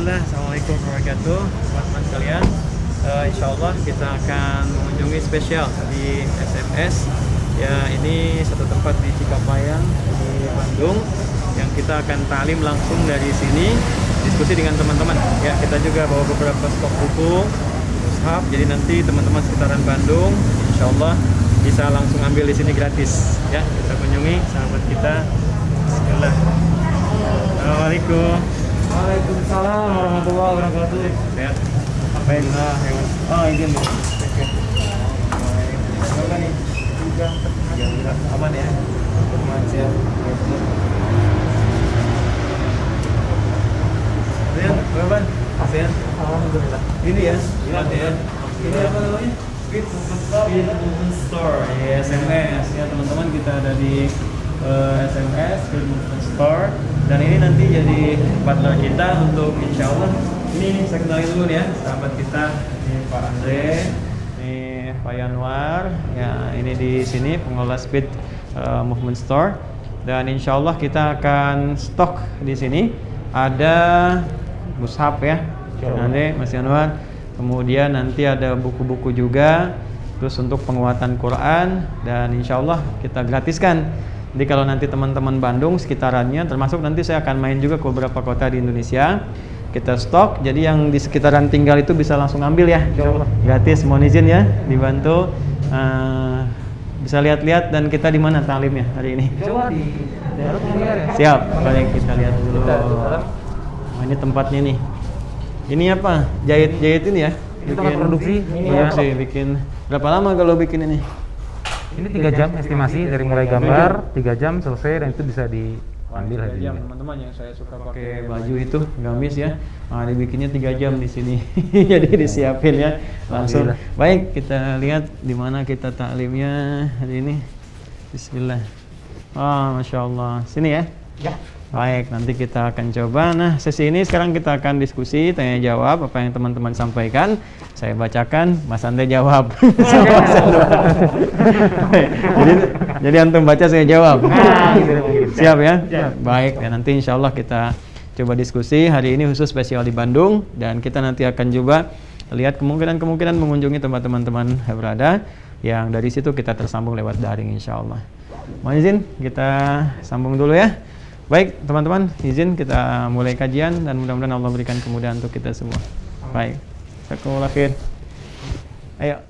Bismillah, Assalamualaikum warahmatullahi wabarakatuh, teman-teman sekalian. Insya Allah kita akan mengunjungi spesial di SMS. Ya, ini satu tempat di Cikapayang di Bandung yang kita akan ta'lim langsung dari sini, diskusi dengan teman-teman. Ya, kita juga bawa beberapa stok buku, mushaf. Jadi nanti teman-teman sekitaran Bandung, insya Allah bisa langsung ambil di sini gratis. Ya, kita kunjungi sahabat kita. Bismillah. Assalamualaikum. Waalaikumsalam warahmatullahi wabarakatuh. Sehat. Apa yang hewan? Oh, izin Bu. Oke. Berapa nih? 3 aman ya? Aman, siap. Sehat. Berapa? Sehat. Alhamdulillah. Ini ya? Ya. Ini apa namanya? Speed Movement Store. Ya, SMS. Ya, teman-teman, kita ada di SMS Speed Movement Store. Dan ini nanti jadi partner kita untuk insya Allah. Ini saya kenalin dulu nih ya, sahabat kita. Ini Pak Andre, ini Pak Yanwar. Ya, ini di sini pengelola Speed Movement Store. Dan insya Allah kita akan stok di sini. Ada mushaf ya, nanti Mas Yanwar. Kemudian nanti ada buku-buku juga. Terus untuk penguatan Quran dan insya Allah kita gratiskan. Jadi kalau nanti teman-teman Bandung sekitarannya, termasuk nanti saya akan main juga ke beberapa kota di Indonesia, kita stok. Jadi yang di sekitaran tinggal itu bisa langsung ambil ya, gratis. Mohon izin ya, dibantu. Bisa lihat-lihat dan kita di mana ta'limnya hari ini? Coba di dalam ya. Siap, baik kita lihat dulu. Oh, ini tempatnya nih. Ini apa? Jahit ini ya? Itu tempat produksi. Iya sih, bikin. Berapa lama kalau bikin ini? Ini 3 jam estimasi dari mulai gambar, 3 jam selesai dan itu bisa diambil hasilnya. Teman-teman yang saya suka pakai baju itu gamis ya. Nah, dibikinnya 3 jam di sini. Jadi disiapin ya langsung. Baik, kita lihat di mana kita taklimnya hari ini. Bismillah. Masya Allah. Sini ya. Ya. Baik, nanti kita akan coba. Nah, sesi ini sekarang kita akan diskusi, tanya jawab apa yang teman-teman sampaikan. Saya bacakan, Mas Andre jawab. jadi antum baca, saya jawab. Siap ya? Baik, dan nanti insya Allah kita coba diskusi. Hari ini khusus spesial di Bandung dan kita nanti akan coba lihat kemungkinan mengunjungi tempat teman-teman yang berada. Yang dari situ kita tersambung lewat daring insya Allah. Mohon izin kita sambung dulu ya. Baik teman-teman, izin kita mulai kajian dan mudah-mudahan Allah berikan kemudahan untuk kita semua. Baik, jazakumullah khair. Ayo.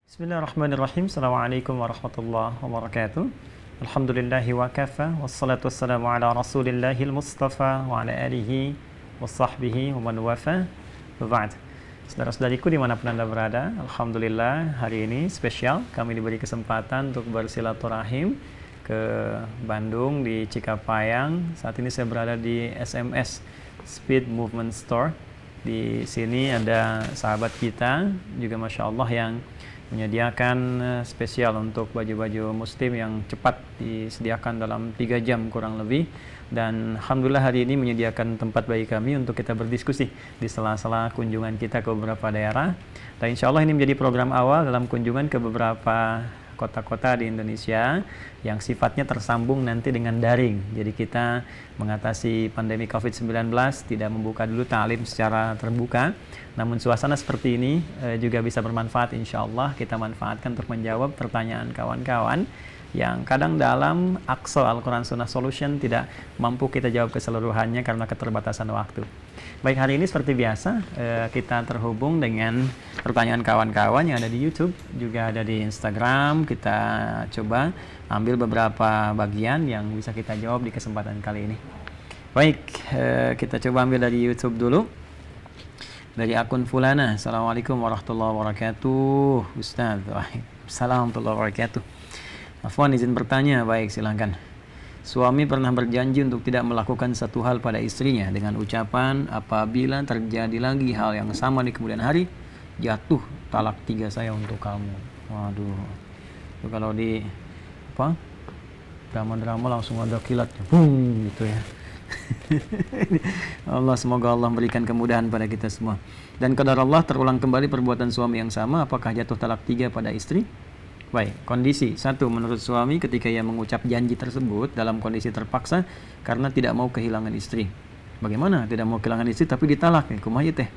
Bismillahirrahmanirrahim. Assalamualaikum warahmatullahi wabarakatuh. Alhamdulillahi wa kafa, wassalatu wassalamu ala rasulillahil mustafa wa ala alihi wa sahbihi wa man wafa. Ba'd. Saudara-saudariku dimanapun Anda berada, Alhamdulillah hari ini spesial kami diberi kesempatan untuk bersilaturahim ke Bandung di Cikapayang. Saat ini saya berada di SMS Speed Movement Store. Di sini ada sahabat kita juga Masya Allah yang menyediakan spesial untuk baju-baju muslim yang cepat disediakan dalam 3 jam kurang lebih. Dan Alhamdulillah hari ini menyediakan tempat bagi kami untuk kita berdiskusi di sela-sela kunjungan kita ke beberapa daerah. Dan insya Allah ini menjadi program awal dalam kunjungan ke beberapa kota-kota di Indonesia yang sifatnya tersambung nanti dengan daring. Jadi kita mengatasi pandemi COVID-19 tidak membuka dulu ta'lim secara terbuka. Namun suasana seperti ini juga bisa bermanfaat insya Allah. Kita manfaatkan untuk menjawab pertanyaan kawan-kawan yang kadang dalam Aqsa Al-Quran Sunnah Solution tidak mampu kita jawab keseluruhannya karena keterbatasan waktu. Baik, hari ini seperti biasa kita terhubung dengan pertanyaan kawan-kawan yang ada di YouTube, juga ada di Instagram. Kita coba ambil beberapa bagian yang bisa kita jawab di kesempatan kali ini. Baik, kita coba ambil dari YouTube dulu. Dari akun Fulana. Assalamualaikum warahmatullahi wabarakatuh. Ustaz. Waalaikumsalam warahmatullahi wabarakatuh. Afwan, izin bertanya. Baik, silahkan. Suami pernah berjanji untuk tidak melakukan satu hal pada istrinya dengan ucapan apabila terjadi lagi hal yang sama di kemudian hari, jatuh talak 3 saya untuk kamu. Waduh. Itu kalau di drama-drama langsung ada kilat. Gitu ya. Allah, semoga Allah memberikan kemudahan pada kita semua. Dan qadar Allah, terulang kembali perbuatan suami yang sama, apakah jatuh talak 3 pada istri? Baik, kondisi 1, menurut suami ketika ia mengucap janji tersebut dalam kondisi terpaksa karena tidak mau kehilangan istri. Bagaimana tidak mau kehilangan istri tapi ditalak? Kumaha teh.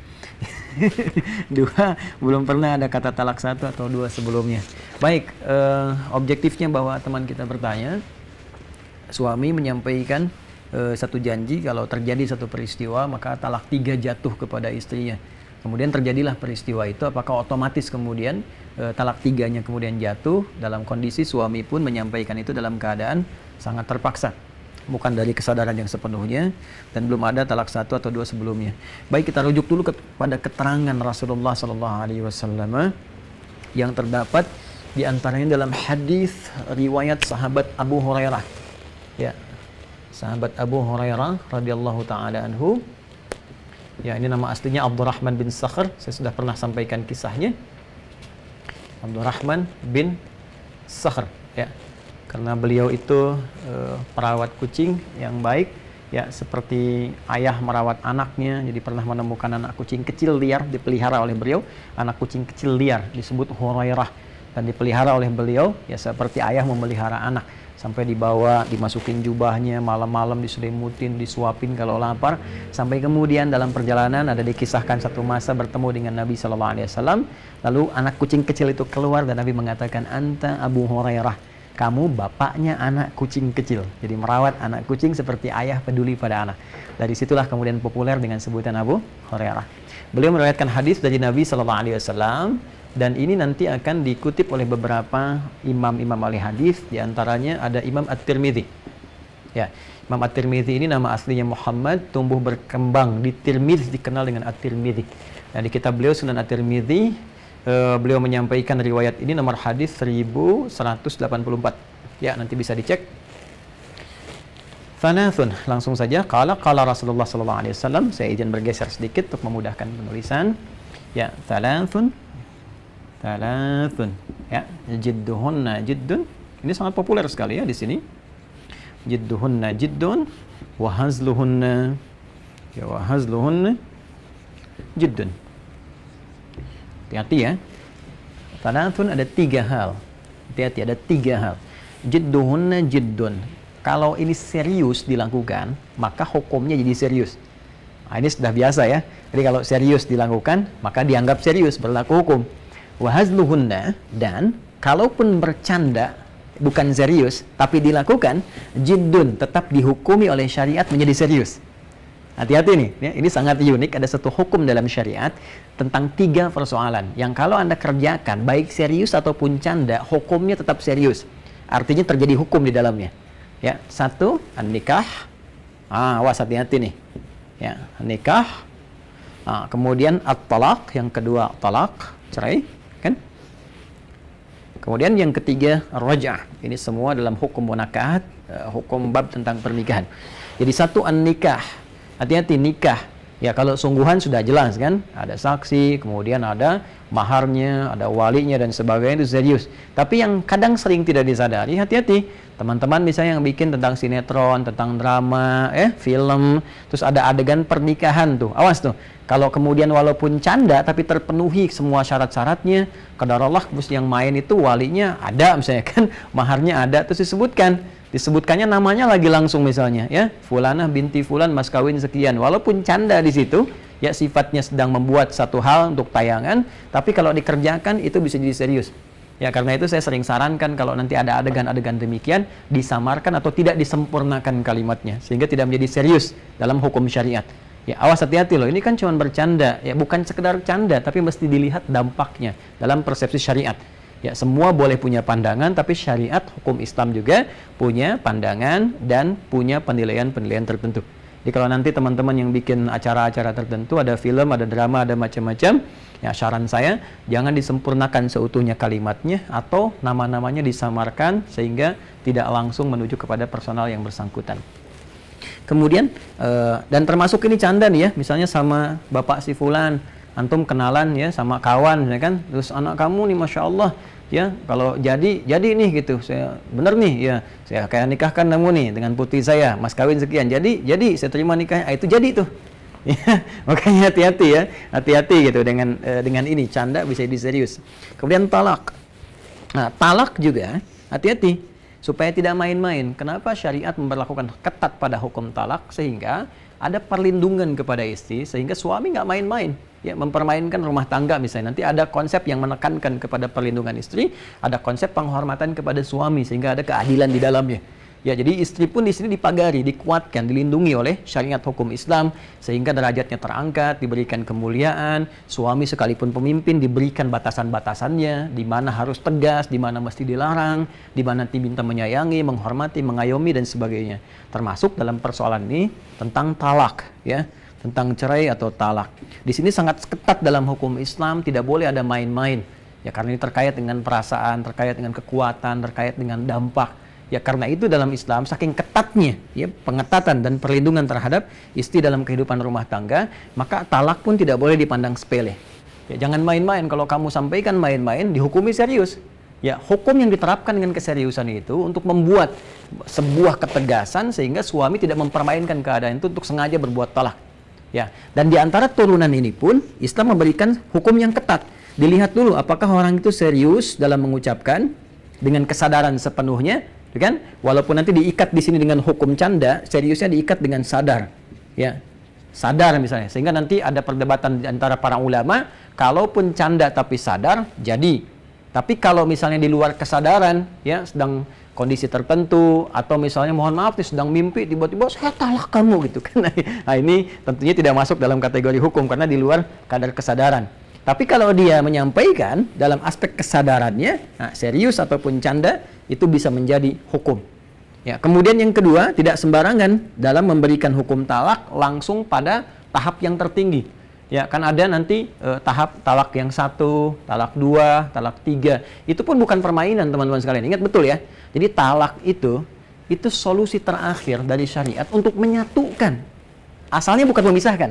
2, belum pernah ada kata talak 1 atau 2 sebelumnya. Baik, objektifnya bahwa teman kita bertanya, suami menyampaikan satu janji kalau terjadi satu peristiwa maka talak 3 jatuh kepada istrinya. Kemudian terjadilah peristiwa itu, apakah otomatis kemudian talak 3-nya kemudian jatuh dalam kondisi suami pun menyampaikan itu dalam keadaan sangat terpaksa, bukan dari kesadaran yang sepenuhnya, dan belum ada talak 1 atau 2 sebelumnya. Baik, kita rujuk dulu kepada keterangan Rasulullah SAW yang terdapat di antaranya dalam hadis riwayat sahabat Abu Hurairah. Ya, sahabat Abu Hurairah radhiyallahu taala anhu. Ya, ini nama aslinya Abdurrahman bin Sakhr. Saya sudah pernah sampaikan kisahnya. Abdurrahman bin Sakhr, ya. Karena beliau itu perawat kucing yang baik, ya, seperti ayah merawat anaknya. Jadi pernah menemukan anak kucing kecil liar dipelihara oleh beliau. Anak kucing kecil liar disebut Hurairah dan dipelihara oleh beliau, ya, seperti ayah memelihara anak. Sampai dibawa, dimasukin jubahnya, malam-malam diselimutin, disuapin kalau lapar. Sampai kemudian dalam perjalanan ada dikisahkan satu masa bertemu dengan Nabi SAW. Lalu anak kucing kecil itu keluar dan Nabi mengatakan, "Anta Abu Hurairah, kamu bapaknya anak kucing kecil." Jadi merawat anak kucing seperti ayah peduli pada anak. Dari situlah kemudian populer dengan sebutan Abu Hurairah. Beliau meriwayatkan hadis dari Nabi SAW. Dan ini nanti akan dikutip oleh beberapa imam-imam ahli hadis, di antaranya ada Imam At-Tirmidzi. Ya, Imam At-Tirmidzi ini nama aslinya Muhammad, tumbuh berkembang di Tirmidz, dikenal dengan At-Tirmidzi. Nah, di kitab beliau Sunan At-Tirmidzi, beliau menyampaikan riwayat ini nomor hadis 1184. Ya, nanti bisa dicek. Thalathun, langsung saja. Qala Rasulullah SAW. Saya izin bergeser sedikit untuk memudahkan penulisan. Ya, thalathun, ya, jidduhunna jiddun. Ini sangat populer sekali ya di sini. Jidduhunna jiddun wa hazluhunna, ya, wa hazluhunna jiddun. Hati-hati ya. Thalathun ada 3 hal. Hati-hati, ada 3 hal. Jidduhunna jiddun. Kalau ini serius dilakukan, maka hukumnya jadi serius. Nah, ini sudah biasa ya. Jadi kalau serius dilakukan, maka dianggap serius, berlaku hukum. Wahazluhunna, dan kalaupun bercanda bukan serius tapi dilakukan, jiddun, tetap dihukumi oleh syariat menjadi serius. Hati-hati nih, ya, ini sangat unik. Ada satu hukum dalam syariat tentang 3 persoalan yang kalau Anda kerjakan baik serius ataupun canda, hukumnya tetap serius. Artinya terjadi hukum di dalamnya. Ya, 1, an-nikah. Awas, hati-hati nih. Ya, nikah. Kemudian at-talaq, yang kedua talak, cerai. Kan? Kemudian yang ketiga raj'ah. Ini semua dalam hukum munakahat, hukum bab tentang pernikahan. Jadi 1, an-nikah. Hati-hati, nikah. Ya, kalau sungguhan sudah jelas kan, ada saksi, kemudian ada maharnya, ada walinya dan sebagainya, itu serius. Tapi yang kadang sering tidak disadari, hati-hati. Teman-teman misalnya yang bikin tentang sinetron, tentang drama, film, terus ada adegan pernikahan tuh. Awas tuh. Kalau kemudian walaupun canda tapi terpenuhi semua syarat-syaratnya, qadarullah yang main itu walinya ada misalnya kan, maharnya ada, terus disebutkannya namanya lagi langsung misalnya, ya, fulanah binti fulan mas kawin sekian. Walaupun canda di situ, ya, sifatnya sedang membuat satu hal untuk tayangan, tapi kalau dikerjakan itu bisa jadi serius. Ya, karena itu saya sering sarankan kalau nanti ada adegan-adegan demikian, disamarkan atau tidak disempurnakan kalimatnya sehingga tidak menjadi serius dalam hukum syariat. Ya, awas, hati-hati loh, ini kan cuma bercanda, ya, bukan sekedar canda tapi mesti dilihat dampaknya dalam persepsi syariat. Ya, semua boleh punya pandangan, tapi syariat hukum Islam juga punya pandangan dan punya penilaian-penilaian tertentu. Jadi kalau nanti teman-teman yang bikin acara-acara tertentu, ada film, ada drama, ada macam-macam, ya, saran saya jangan disempurnakan seutuhnya kalimatnya atau nama-namanya disamarkan sehingga tidak langsung menuju kepada personal yang bersangkutan. Kemudian dan termasuk ini canda nih ya, misalnya sama bapak si fulan, antum kenalan ya sama kawan, ya kan, terus anak kamu nih masya Allah Ya, kalau jadi nih gitu, saya bener nih ya, saya kayak nikahkan kamu nih dengan putri saya, mas kawin sekian, jadi saya terima nikahnya, itu jadi tuh. Ya, makanya hati-hati ya, hati-hati gitu dengan ini, canda bisa jadi serius. Kemudian talak. Nah, talak juga hati-hati supaya tidak main-main. Kenapa syariat memperlakukan ketat pada hukum talak sehingga ada perlindungan kepada istri sehingga suami nggak main-main. Ya, mempermainkan rumah tangga misalnya. Nanti ada konsep yang menekankan kepada perlindungan istri, ada konsep penghormatan kepada suami sehingga ada keadilan di dalamnya. Ya, jadi istri pun di sini dipagari, dikuatkan, dilindungi oleh syariat hukum Islam sehingga derajatnya terangkat, diberikan kemuliaan, suami sekalipun pemimpin diberikan batasan-batasannya, di mana harus tegas, di mana mesti dilarang, di mana diminta menyayangi, menghormati, mengayomi dan sebagainya. Termasuk dalam persoalan ini tentang talak, ya, tentang cerai atau talak. Di sini sangat ketat dalam hukum Islam, tidak boleh ada main-main. Ya, karena ini terkait dengan perasaan, terkait dengan kekuatan, terkait dengan dampak. Ya, karena itu dalam Islam saking ketatnya ya pengetatan dan perlindungan terhadap istri dalam kehidupan rumah tangga, maka talak pun tidak boleh dipandang sepele. Ya, jangan main-main. Kalau kamu sampaikan main-main, dihukumi serius. Ya, hukum yang diterapkan dengan keseriusan itu untuk membuat sebuah ketegasan sehingga suami tidak mempermainkan keadaan itu untuk sengaja berbuat talak. Ya, dan di antara turunan ini pun Islam memberikan hukum yang ketat. Dilihat dulu apakah orang itu serius dalam mengucapkan dengan kesadaran sepenuhnya, kan? Walaupun nanti diikat di sini dengan hukum canda, seriusnya diikat dengan sadar. Ya. Sadar misalnya. Sehingga nanti ada perdebatan di antara para ulama, kalaupun canda tapi sadar, jadi. Tapi kalau misalnya di luar kesadaran, ya, sedang kondisi tertentu atau misalnya mohon maaf nih sedang mimpi tiba-tiba saya talak kamu gitu kan. Nah, ini tentunya tidak masuk dalam kategori hukum karena di luar kadar kesadaran. Tapi kalau dia menyampaikan dalam aspek kesadarannya, nah, serius ataupun canda, itu bisa menjadi hukum. Ya, kemudian yang kedua, tidak sembarangan dalam memberikan hukum talak langsung pada tahap yang tertinggi. Ya, kan ada nanti tahap talak yang 1, talak 2, talak 3. Itu pun bukan permainan teman-teman sekalian. Ingat betul ya. Jadi talak itu solusi terakhir dari syariat untuk menyatukan. Asalnya bukan memisahkan.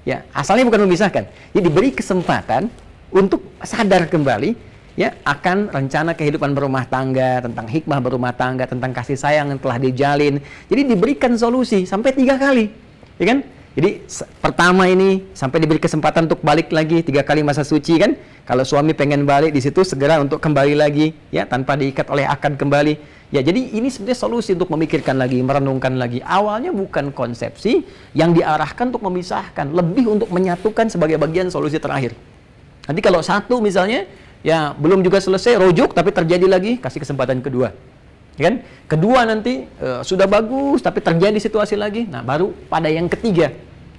Ya, asalnya bukan memisahkan. Jadi diberi kesempatan untuk sadar kembali ya akan rencana kehidupan berumah tangga, tentang hikmah berumah tangga, tentang kasih sayang yang telah dijalin. Jadi diberikan solusi sampai 3 kali. Ya kan? Jadi pertama ini sampai diberi kesempatan untuk balik lagi 3 kali masa suci kan. Kalau suami pengen balik di situ segera untuk kembali lagi ya tanpa diikat oleh akad kembali. Ya, jadi ini sebenarnya solusi untuk memikirkan lagi, merenungkan lagi. Awalnya bukan konsepsi yang diarahkan untuk memisahkan, lebih untuk menyatukan sebagai bagian solusi terakhir. Nanti kalau satu misalnya, ya belum juga selesai, rujuk, tapi terjadi lagi, kasih kesempatan kedua. Kan? Kedua nanti sudah bagus, tapi terjadi situasi lagi. Nah, baru pada yang ketiga.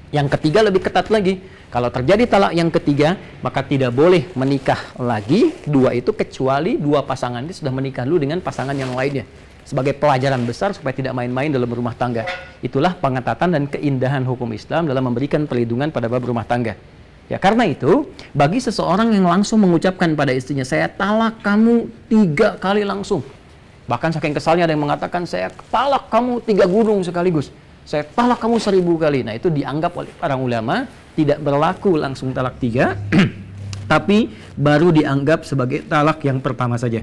Yang ketiga lebih ketat lagi. Kalau terjadi talak yang ketiga, maka tidak boleh menikah lagi dua itu kecuali dua pasangan itu sudah menikah dulu dengan pasangan yang lainnya. Sebagai pelajaran besar supaya tidak main-main dalam rumah tangga. Itulah pengetatan dan keindahan hukum Islam dalam memberikan perlindungan pada bab rumah tangga. Ya, karena itu, bagi seseorang yang langsung mengucapkan pada istrinya, saya talak kamu 3 kali langsung. Bahkan saking kesalnya ada yang mengatakan, saya talak kamu 3 gunung sekaligus. Saya talak kamu 1000 kali. Nah, itu dianggap oleh para ulama tidak berlaku langsung talak 3, tapi baru dianggap sebagai talak yang pertama saja.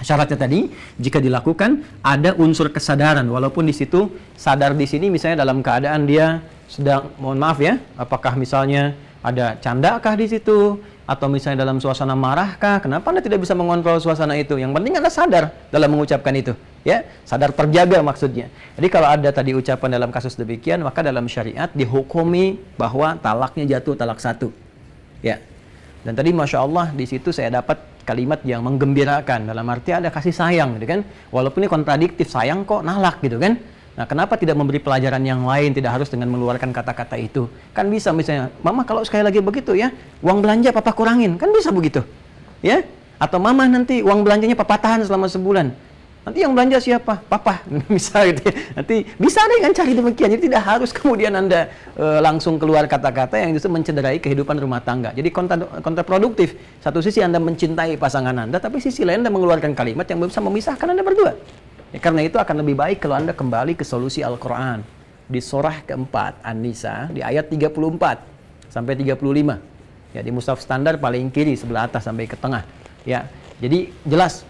Syaratnya tadi, jika dilakukan ada unsur kesadaran, walaupun di situ sadar di sini misalnya dalam keadaan dia sedang, mohon maaf ya, apakah misalnya ada candakah di situ, atau misalnya dalam suasana marahkah, kenapa Anda tidak bisa mengontrol suasana itu? Yang penting Anda sadar dalam mengucapkan itu. Ya, sadar terjaga maksudnya. Jadi kalau ada tadi ucapan dalam kasus demikian, maka dalam syariat dihukumi bahwa talaknya jatuh talak 1. Ya. Dan tadi Masya Allah di situ saya dapat kalimat yang menggembirakan. Dalam arti ada kasih sayang gitu kan. Walaupun ini kontradiktif, sayang kok nalak gitu kan. Nah, kenapa tidak memberi pelajaran yang lain, tidak harus dengan mengeluarkan kata-kata itu? Kan bisa misalnya, Mama kalau sekali lagi begitu ya, uang belanja Papa kurangin. Kan bisa begitu. Ya? Atau Mama nanti uang belanjanya Papa tahan selama sebulan. Nanti yang belanja siapa? Papa. Misal gitu ya. Nanti bisa ada yang cari demikian. Jadi tidak harus kemudian Anda langsung keluar kata-kata yang justru mencederai kehidupan rumah tangga. Jadi kontraproduktif. Satu sisi Anda mencintai pasangan Anda, tapi sisi lain Anda mengeluarkan kalimat yang bisa memisahkan Anda berdua. Ya, karena itu akan lebih baik kalau Anda kembali ke solusi Al-Quran. Di surah keempat, An-Nisa, di ayat 34 sampai 35. Ya, di mushaf standar paling kiri sebelah atas sampai ke tengah. Ya, Jadi jelas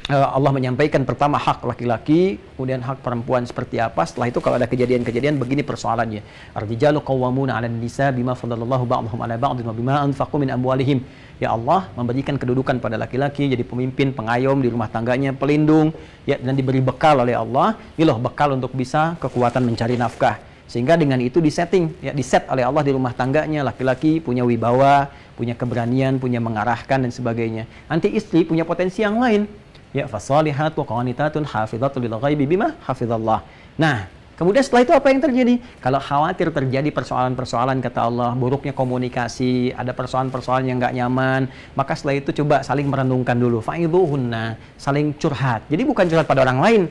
Allah menyampaikan pertama hak laki-laki, kemudian hak perempuan seperti apa. Setelah itu kalau ada kejadian-kejadian begini persoalannya. Ar-rijalu qawwamuna 'alan nisa bima faddalallahu ba'dhum 'ala ba'dhin wa bima anfaqu min amwalihim. Ya Allah memberikan kedudukan pada laki-laki jadi pemimpin, pengayom di rumah tangganya, pelindung, ya, dan diberi bekal oleh Allah. Ini loh bekal untuk bisa kekuatan mencari nafkah. Sehingga dengan itu disetting, ya, diset oleh Allah di rumah tangganya, laki-laki punya wibawa, punya keberanian, punya mengarahkan dan sebagainya. Nanti istri punya potensi yang lain. Ya, fasalihatu qanitatun hafizatun lil ghaibi bima hafizallah. Nah, kemudian setelah itu apa yang terjadi? Kalau khawatir terjadi persoalan-persoalan, kata Allah, buruknya komunikasi, ada persoalan-persoalan yang nggak nyaman, maka setelah itu coba saling merenungkan dulu. Fa'idhuhunna, saling curhat. Jadi bukan curhat pada orang lain,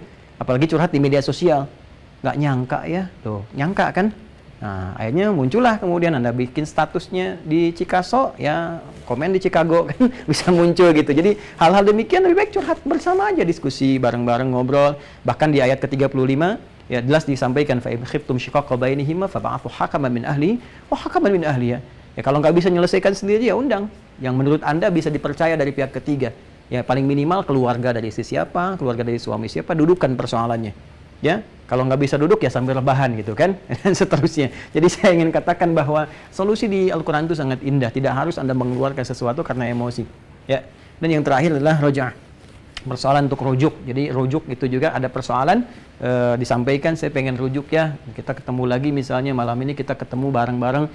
apalagi curhat di media sosial. Nggak nyangka ya, tuh, nyangka kan? Nah, akhirnya muncullah kemudian Anda bikin statusnya di Chicago, ya komen di Chicago kan bisa muncul gitu. Jadi hal-hal demikian lebih baik curhat bersama aja, diskusi bareng-bareng, ngobrol. Bahkan di ayat ke-35 ya jelas disampaikan fa in khiftum shiqaqa bainihima fab'athu hakaman min ahli wa hakaman min ahliya. Ya kalau nggak bisa menyelesaikan sendiri ya undang yang menurut Anda bisa dipercaya dari pihak ketiga. Ya paling minimal keluarga dari istri siapa, keluarga dari suami siapa, dudukan persoalannya. Ya, kalau nggak bisa duduk ya sambil rebahan gitu kan, dan seterusnya. Jadi saya ingin katakan bahwa solusi di Al-Quran itu sangat indah. Tidak harus Anda mengeluarkan sesuatu karena emosi. Ya, dan yang terakhir adalah roja'ah, persoalan untuk rujuk. Jadi rujuk itu juga ada persoalan disampaikan, saya pengen rujuk ya, kita ketemu lagi misalnya malam ini kita ketemu bareng-bareng,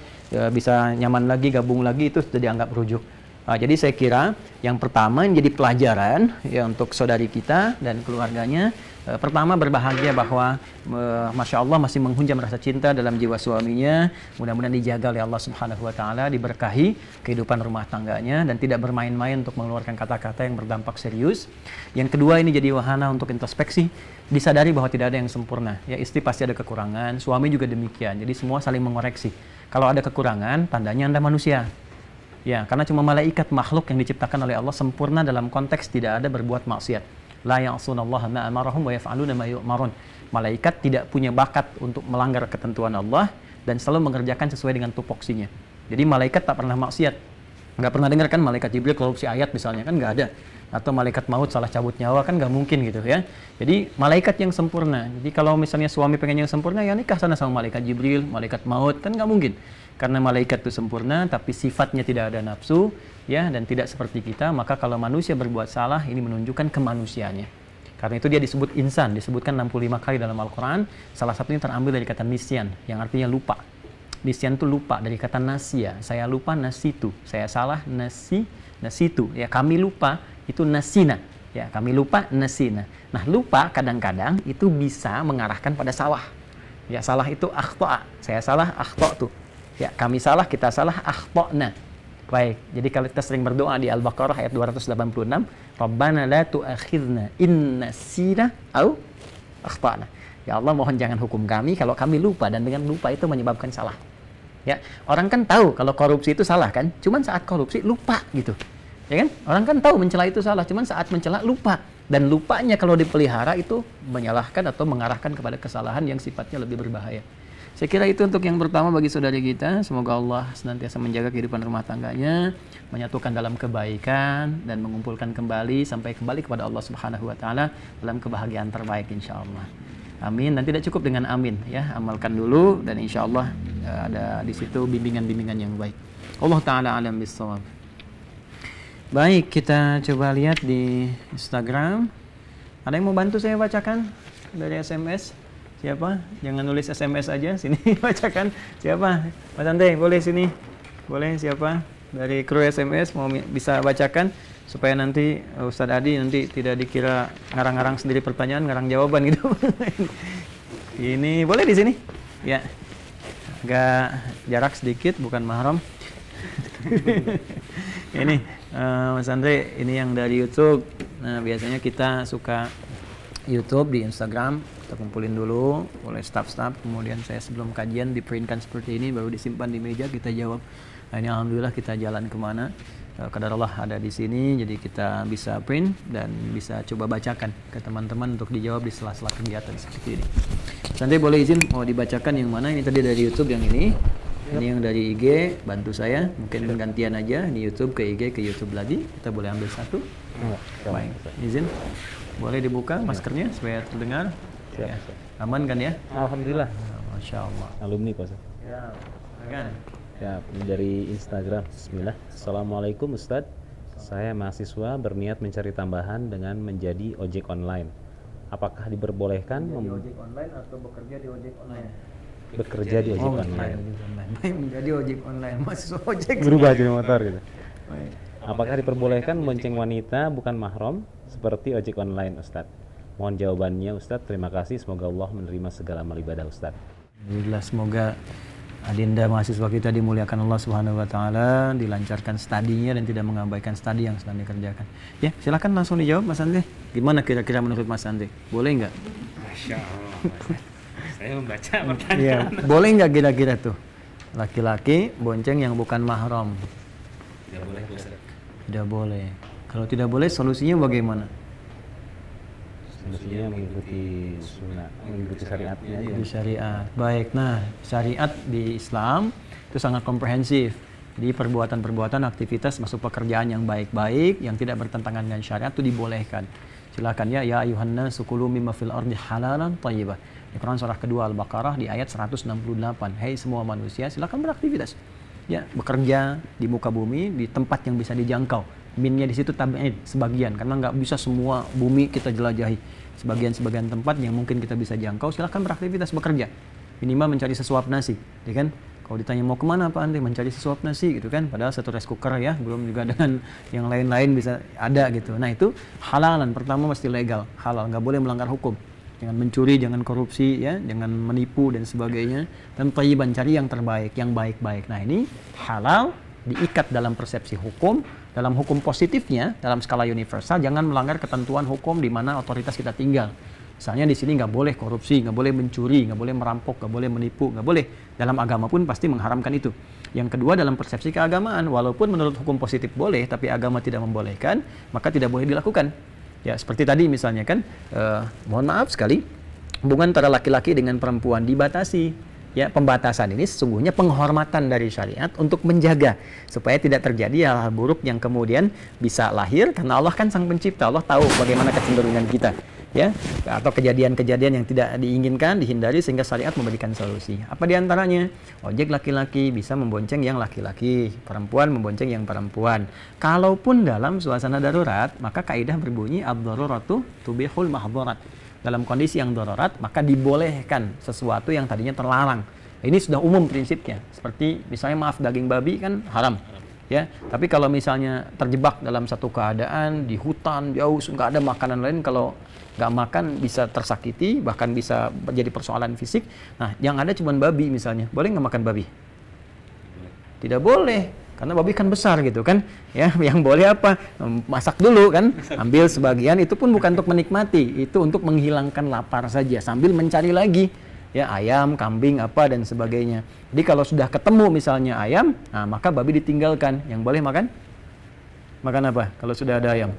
bisa nyaman lagi, gabung lagi, itu sudah dianggap rujuk. Jadi saya kira yang pertama yang jadi pelajaran ya untuk saudari kita dan keluarganya, pertama berbahagia bahwa Masya Allah masih menghunjam rasa cinta dalam jiwa suaminya. Mudah-mudahan dijaga oleh Allah Subhanahu Wa Taala, diberkahi kehidupan rumah tangganya dan tidak bermain-main untuk mengeluarkan kata-kata yang berdampak serius. Yang kedua, ini jadi wahana untuk introspeksi, disadari bahwa tidak ada yang sempurna. Ya, istri pasti ada kekurangan, suami juga demikian. Jadi semua saling mengoreksi. Kalau ada kekurangan, tandanya Anda manusia. Ya, karena cuma malaikat makhluk yang diciptakan oleh Allah sempurna dalam konteks tidak ada berbuat maksiat. La ya'sunallaha ma amarahum wa yaf'aluna ma yu'marun. Malaikat tidak punya bakat untuk melanggar ketentuan Allah dan selalu mengerjakan sesuai dengan tupoksinya. Jadi malaikat tak pernah maksiat. Nggak pernah dengar kan malaikat Jibril korupsi ayat misalnya, kan nggak ada. Atau malaikat maut salah cabut nyawa, kan nggak mungkin gitu ya. Jadi malaikat yang sempurna. Jadi kalau misalnya suami pengen yang sempurna, ya nikah sana sama malaikat Jibril, malaikat maut, kan nggak mungkin. Karena malaikat itu sempurna, tapi sifatnya tidak ada nafsu, ya, dan tidak seperti kita. Maka kalau manusia berbuat salah, ini menunjukkan kemanusiaannya. Karena itu dia disebut insan, disebutkan 65 kali dalam Al-Quran. Salah satunya terambil dari kata nisyan, yang artinya lupa. Nisyan itu lupa, dari kata nasya. Saya lupa, nasitu. Saya salah, nasitu. Ya, kami lupa, itu nasina. Ya, kami lupa, nasina. Nah, lupa kadang-kadang itu bisa mengarahkan pada salah. Ya, salah itu akhta'a. Saya salah, akhta'tu. Ya, kami salah, kita salah, akhta'na. Baik, jadi kalau kita sering berdoa di Al-Baqarah ayat 286, Rabbana la tu'akhidna inna sina au akhta'na. Ya Allah, mohon jangan hukum kami kalau kami lupa, dan dengan lupa itu menyebabkan salah. Ya, orang kan tahu kalau korupsi itu salah kan, cuman saat korupsi lupa gitu. Ya kan? Orang kan tahu mencela itu salah, cuman saat mencela lupa. Dan lupanya kalau dipelihara itu menyalahkan atau mengarahkan kepada kesalahan yang sifatnya lebih berbahaya. Saya kira itu untuk yang pertama bagi saudari kita. Semoga Allah senantiasa menjaga kehidupan rumah tangganya, menyatukan dalam kebaikan dan mengumpulkan kembali sampai kembali kepada Allah Subhanahu Wa Taala dalam kebahagiaan terbaik, insya Allah. Amin. Dan tidak cukup dengan amin, ya, amalkan dulu dan insya Allah ada di situ bimbingan-bimbingan yang baik. Allah Taala alam bissawab. Baik, kita coba lihat di Instagram. Ada yang mau bantu saya bacakan dari SMS? Siapa? Jangan nulis SMS aja, sini bacakan. Siapa? Mas Andre, boleh sini. Boleh, siapa? Dari kru SMS mau bisa bacakan supaya nanti Ustadz Adi nanti tidak dikira ngarang-ngarang sendiri pertanyaan, ngarang jawaban gitu. Ini boleh di sini? Ya. Agak jarak sedikit, bukan mahram. Ini Mas Andre, ini yang dari YouTube. Nah, biasanya kita suka YouTube di Instagram, kita kumpulin dulu oleh staff-staff, kemudian saya sebelum kajian diprintkan seperti ini, baru disimpan di meja, kita jawab. Nah, ini alhamdulillah kita jalan kemana, qadarullah ada di sini, jadi kita bisa print dan bisa coba bacakan ke teman-teman untuk dijawab di sela-sela kegiatan seperti ini. Nanti boleh izin mau dibacakan yang mana? Ini tadi dari YouTube yang ini. Ini yang dari IG, bantu saya, mungkin gantian aja, ini YouTube ke IG ke YouTube lagi, kita boleh ambil satu. Baik, izin. Boleh dibuka maskernya supaya terdengar. Siap, Ya. Ustaz. Aman kan ya? Alhamdulillah. Masya Allah. Alumni Pak Ustaz. Ya, kan? Ya, ini dari Instagram. Bismillah. Assalamualaikum Ustadz. Saya mahasiswa berniat mencari tambahan dengan menjadi ojek online. Apakah diperbolehkan ojek online atau bekerja di ojek online? bekerja di ojek online? Menjadi ojek online, mahasiswa ojek. Berubah jadi motor gitu. Baik. Apakah diperbolehkan bonceng wanita bukan mahram seperti ojek online Ustadz? Mohon jawabannya Ustadz. Terima kasih. Semoga Allah menerima segala amal ibadah Ustadz. Alhamdulillah, semoga adinda mahasiswa kita dimuliakan Allah Subhanahu wa taala, dilancarkan studinya dan tidak mengabaikan studi yang sedang dikerjakan. Ya, silakan langsung dijawab Mas Andre. Gimana kira-kira menurut Mas Andre? Boleh nggak? Masya Allah. Saya membaca Iya, boleh nggak kira-kira tuh? Laki-laki bonceng yang bukan mahram. Tidak boleh Ustaz. Tidak boleh. Kalau tidak boleh, solusinya bagaimana? Solusinya mengikuti sunnah, mengikuti syariatnya aja. Di syariat. Baik, nah syariat di Islam itu sangat komprehensif. Di perbuatan-perbuatan aktivitas masuk pekerjaan yang baik-baik, yang tidak bertentangan dengan syariat itu dibolehkan. Silakan ya ayuhan nasu kulu mimma fil ardi halalan thayyibah. Di Quran surah kedua Al-Baqarah di ayat 168. Hai semua manusia, silakan beraktivitas. Ya, bekerja di muka bumi di tempat yang bisa dijangkau. Minnya di situ tabi'id sebagian karena nggak bisa semua bumi kita jelajahi. Sebagian tempat yang mungkin kita bisa jangkau, silakan beraktivitas bekerja. Minimal mencari sesuap nasi, ya kan? Kalau ditanya mau kemana Pak Andi, mencari sesuap nasi gitu kan? Padahal satu rice cooker ya, belum juga dengan yang lain-lain bisa ada gitu. Nah itu halalan, pertama mesti legal, halal, nggak boleh melanggar hukum. Jangan mencuri, jangan korupsi, ya, jangan menipu dan sebagainya. Dan thayyiban, cari yang terbaik, yang baik-baik. Nah ini halal, diikat dalam persepsi hukum, dalam hukum positifnya, dalam skala universal, jangan melanggar ketentuan hukum di mana otoritas kita tinggal. Misalnya di sini nggak boleh korupsi, nggak boleh mencuri, nggak boleh merampok, nggak boleh menipu, nggak boleh. Dalam agama pun pasti mengharamkan itu. Yang kedua dalam persepsi keagamaan, walaupun menurut hukum positif boleh, tapi agama tidak membolehkan, maka tidak boleh dilakukan. Ya seperti tadi misalnya kan, mohon maaf sekali, hubungan antara laki-laki dengan perempuan dibatasi. Ya, pembatasan ini sesungguhnya penghormatan dari syariat untuk menjaga supaya tidak terjadi hal-hal buruk yang kemudian bisa lahir karena Allah kan sang pencipta, Allah tahu bagaimana kecenderungan kita, ya, atau kejadian-kejadian yang tidak diinginkan dihindari sehingga syariat memberikan solusi. Apa diantaranya? Ojek laki-laki bisa membonceng yang laki-laki, perempuan membonceng yang perempuan. Kalaupun dalam suasana darurat, maka kaidah berbunyi ad-daruratu tubihul mahdharat. Dalam kondisi yang darurat, maka dibolehkan sesuatu yang tadinya terlarang. Ini sudah umum prinsipnya. Seperti misalnya maaf daging babi kan haram. Ya, tapi kalau misalnya terjebak dalam satu keadaan di hutan jauh nggak ada makanan lain, kalau nggak makan bisa tersakiti, bahkan bisa menjadi persoalan fisik. Nah, yang ada cuma babi misalnya. Boleh nggak makan babi? Tidak boleh. Karena babi kan besar gitu kan, ya. Yang boleh apa? Masak dulu kan, ambil sebagian. Itu pun bukan untuk menikmati, itu untuk menghilangkan lapar saja sambil mencari lagi, ya, ayam, kambing, apa dan sebagainya. Jadi kalau sudah ketemu misalnya ayam, nah maka babi ditinggalkan. Yang boleh makan apa? Kalau sudah ada ayam?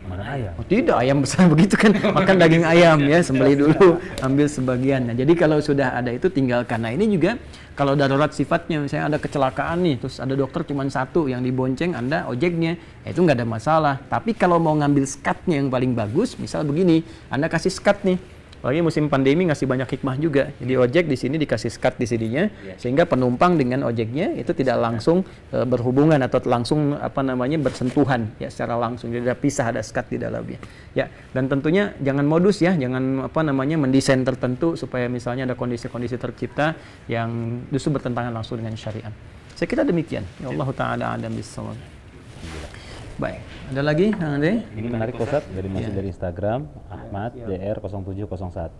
Mana ayam? Oh, tidak, ayam besar begitu kan, makan daging ayam ya, sembelih dulu, ambil sebagian. Nah, jadi kalau sudah ada itu tinggalkan. Nah ini juga kalau darurat sifatnya, misalnya ada kecelakaan nih, terus ada dokter cuma satu yang dibonceng, Anda ojeknya, ya itu nggak ada masalah. Tapi kalau mau ngambil skatnya yang paling bagus, misal begini, Anda kasih skat nih. Lagi musim pandemi ngasih banyak hikmah juga. Jadi ojek di sini dikasih skat di sininya, sehingga penumpang dengan ojeknya itu tidak langsung berhubungan atau langsung bersentuhan ya secara langsung. Jadi ada pisah, ada skat di dalamnya. Ya, dan tentunya jangan modus ya, jangan mendesain tertentu supaya misalnya ada kondisi-kondisi tercipta yang justru bertentangan langsung dengan syariat. Saya kira demikian. Ya Allah taala a'lam bissawab. Baik, ada lagi Kang Ande? Ini menarik Ustaz, masih dari Instagram Ahmad DR0701.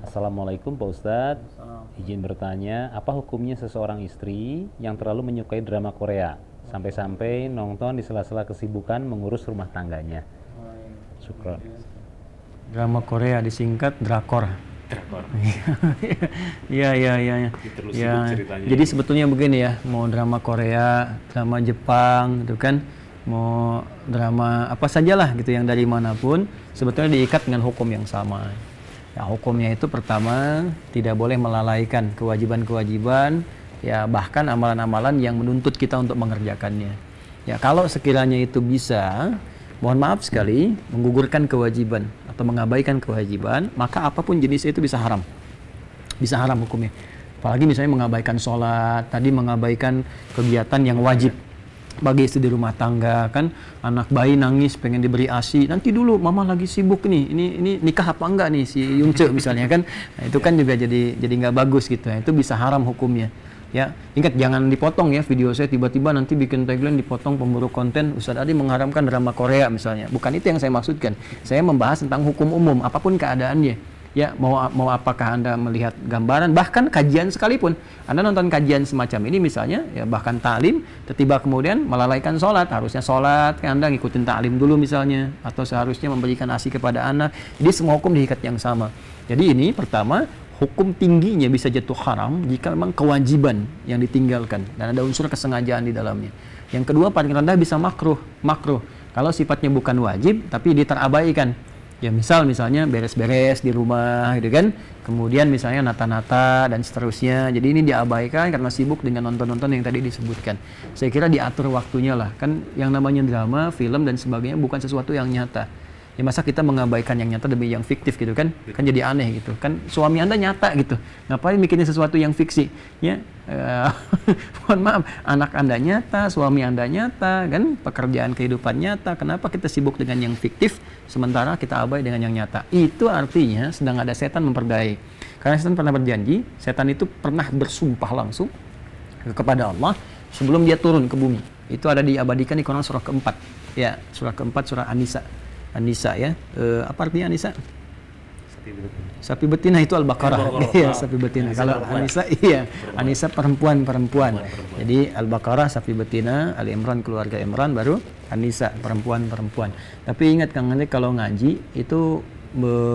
Assalamualaikum Pak Ustadz. Izin bertanya, apa hukumnya seseorang istri yang terlalu menyukai drama Korea sampai-sampai nonton di sela-sela kesibukan mengurus rumah tangganya? Syukron. Drama Korea disingkat drakor. Iya. Jadi sebetulnya begini ya, mau drama Korea, drama Jepang, gitu kan, mau drama apa sajalah gitu yang dari manapun, sebetulnya diikat dengan hukum yang sama. Ya, hukumnya itu pertama tidak boleh melalaikan kewajiban-kewajiban, ya bahkan amalan-amalan yang menuntut kita untuk mengerjakannya. Ya kalau sekiranya itu bisa mohon maaf sekali, menggugurkan kewajiban atau mengabaikan kewajiban, maka apapun jenisnya itu bisa haram. Bisa haram hukumnya. Apalagi misalnya mengabaikan sholat, tadi mengabaikan kegiatan yang wajib bagi istri di rumah tangga, kan anak bayi nangis pengen diberi ASI, nanti dulu mama lagi sibuk nih, ini nikah apa enggak nih si Yungce misalnya kan, nah, itu kan juga jadi nggak bagus gitu ya, itu bisa haram hukumnya. Ya, ingat jangan dipotong ya video saya tiba-tiba nanti bikin tagline dipotong pemburu konten Ustadz Adi mengharamkan drama Korea misalnya. Bukan itu yang saya maksudkan. Saya membahas tentang hukum umum apapun keadaannya. Ya, mau apakah Anda melihat gambaran bahkan kajian sekalipun. Anda nonton kajian semacam ini misalnya ya bahkan taklim tiba-tiba kemudian melalaikan sholat. Harusnya sholat kan Anda ngikutin taklim dulu misalnya atau seharusnya memberikan ASI kepada anak. Jadi semua hukum diikat yang sama. Jadi ini pertama hukum tingginya bisa jatuh haram jika memang kewajiban yang ditinggalkan dan ada unsur kesengajaan di dalamnya. Yang kedua paling rendah bisa makruh kalau sifatnya bukan wajib tapi diterabaikan. Ya misalnya beres-beres di rumah gitu kan, kemudian misalnya nata-nata dan seterusnya. Jadi ini diabaikan karena sibuk dengan nonton-nonton yang tadi disebutkan. Saya kira diatur waktunya lah. Kan yang namanya drama, film dan sebagainya bukan sesuatu yang nyata. Ya masa kita mengabaikan yang nyata demi yang fiktif gitu kan? Kan jadi aneh gitu. Kan suami Anda nyata gitu. Ngapain bikinnya sesuatu yang fiksi? Ya, mohon maaf, anak Anda nyata, suami Anda nyata, kan pekerjaan kehidupan nyata. Kenapa kita sibuk dengan yang fiktif sementara kita abai dengan yang nyata? Itu artinya sedang ada setan memperdayai. Karena setan pernah berjanji, setan itu pernah bersumpah langsung kepada Allah sebelum dia turun ke bumi. Itu ada diabadikan di Quran surah keempat. Ya, surah keempat surah An-Nisa ya. Apa artinya An-Nisa? Sapi betina itu Al-Baqarah. Iya, sapi betina. Kalau An-Nisa iya, An-Nisa perempuan. Jadi Al-Baqarah sapi betina, Ali Imran keluarga Imran, baru An-Nisa perempuan. Tapi ingat Kang Andi kalau ngaji itu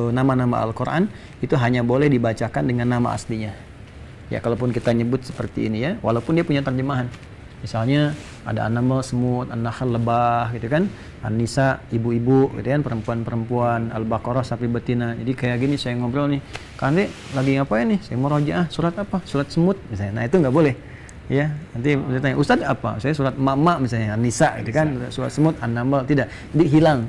nama-nama Al-Qur'an itu hanya boleh dibacakan dengan nama aslinya. Ya, kalaupun kita nyebut seperti ini ya, walaupun dia punya terjemahan. Misalnya ada An-Naml semut, An-Nahl lebah gitu kan, An-Nisa ibu-ibu gitu kan, perempuan-perempuan, Al-Baqarah sapi betina. Jadi kayak gini saya ngobrol nih, Kande lagi ngapain nih? Saya mau rojaah, surat apa? Surat semut misalnya. Nah itu nggak boleh. Ya, nanti ditanya, Ustadz apa? Saya surat Mama misalnya, An-Nisa gitu kan, surat semut, An-Naml, tidak. Jadi hilang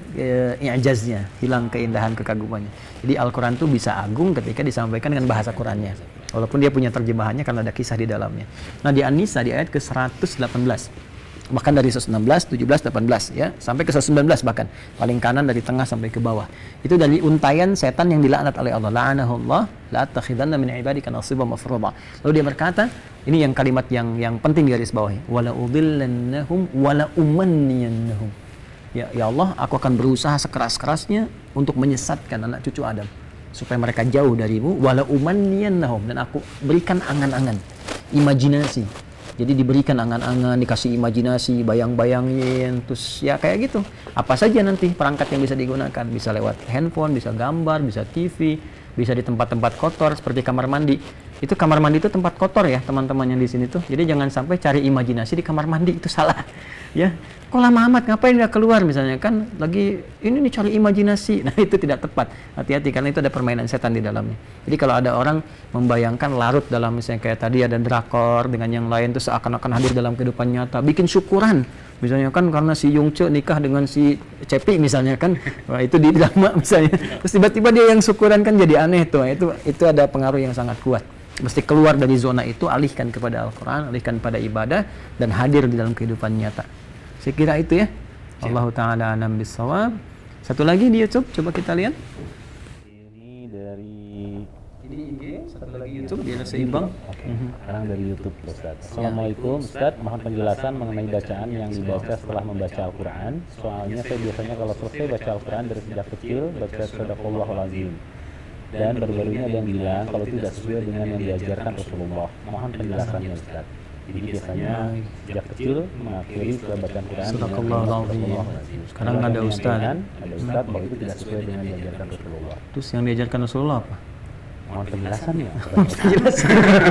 i'jaznya, hilang keindahan kekagumannya. Jadi Al-Qur'an itu bisa agung ketika disampaikan dengan bahasa Qur'annya. Walaupun dia punya terjemahannya karena ada kisah di dalamnya. Nah di An-Nisa di ayat ke-118, bahkan dari 116, 17, 18 ya, sampai ke 119 bahkan, paling kanan dari tengah sampai ke bawah. Itu dari untayan setan yang dilaknat oleh Allah. La'anahullah la'attakhidanna min ibadika nasiban mafruḍa. Lalu dia berkata, ini yang kalimat yang penting di garis bawahi, wala udhillannahum wala umanniyannahum. Ya Allah, aku akan berusaha sekeras-kerasnya untuk menyesatkan anak cucu Adam supaya mereka jauh darimu, wala umanniyannahum, dan aku berikan angan-angan, imajinasi. Jadi diberikan angan-angan, dikasih imajinasi, bayang-bayangin, terus ya kayak gitu. Apa saja nanti perangkat yang bisa digunakan, bisa lewat handphone, bisa gambar, bisa TV, bisa di tempat-tempat kotor seperti kamar mandi. Itu kamar mandi itu tempat kotor ya teman-teman yang di sini tuh. Jadi jangan sampai cari imajinasi di kamar mandi, itu salah. Ya, kok lama amat ngapain nggak keluar misalnya kan lagi ini nih cari imajinasi. Nah itu tidak tepat. Hati-hati karena itu ada permainan setan di dalamnya. Jadi kalau ada orang membayangkan larut dalam misalnya kayak tadi ada drakor dengan yang lain terus seakan-akan hadir dalam kehidupan nyata, bikin syukuran. Misalnya kan karena si Yungce nikah dengan si Cepi misalnya kan, wah itu di drama misalnya. Terus tiba-tiba dia yang syukuran kan jadi aneh tuh. Itu ada pengaruh yang sangat kuat. Mesti keluar dari zona itu, alihkan kepada Al-Quran, alihkan pada ibadah dan hadir di dalam kehidupan nyata. Saya kira itu ya. Allahu ta'ala a'lam bissawab. Satu lagi di YouTube, coba kita lihat. Ini dari IG, satu lagi YouTube biar seimbang. Sekarang dari YouTube, Ustaz. Assalamualaikum, Ustaz. Mohon penjelasan mengenai bacaan yang dibaca setelah membaca Al-Quran. Soalnya saya biasanya kalau selesai baca Al-Quran dari sejak kecil, baca Shadaqallahul Azim. Dan baru-baru ini ada yang bilang kalau tidak sesuai dengan yang diajarkan Rasulullah. Mohon penjelasannya, Ustaz. Jadi biasanya sejak kecil mengakhiri setelah bacaan Quran Shadaqallahul Azim. Sekarang ada Ustaz. Ada Ustaz bahwa itu tidak sesuai dengan yang diajarkan Rasulullah. Terus yang diajarkan Rasulullah apa? Mohon penjelasannya. Jelas.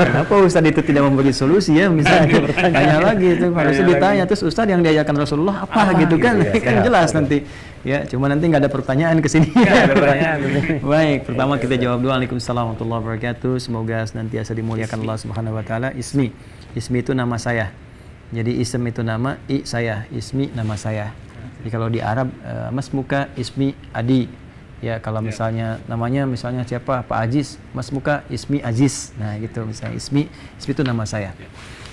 Kenapa Ustaz itu tidak memberi solusi ya? Misalnya tanya lagi itu harusnya ditanya terus Ustaz yang diajarkan Rasulullah apa gitu kan? Kan jelas nanti. Ya, cuma nanti nggak ada pertanyaan ke sini. Ada pertanyaan. Baik, pertama kita jawab dulu. Waalaikumsalam warahmatullahi wabarakatuh. Semoga senantiasa dimuliakan Allah Subhanahu wa taala. Ismi itu nama saya. Jadi ism itu nama, saya, ismi nama saya. Jadi kalau di Arab Mas Muka Ismi Adi. Ya kalau misalnya namanya misalnya siapa Pak Aziz, Mas Muka Ismi Aziz. Nah gitu misalnya Ismi itu nama saya.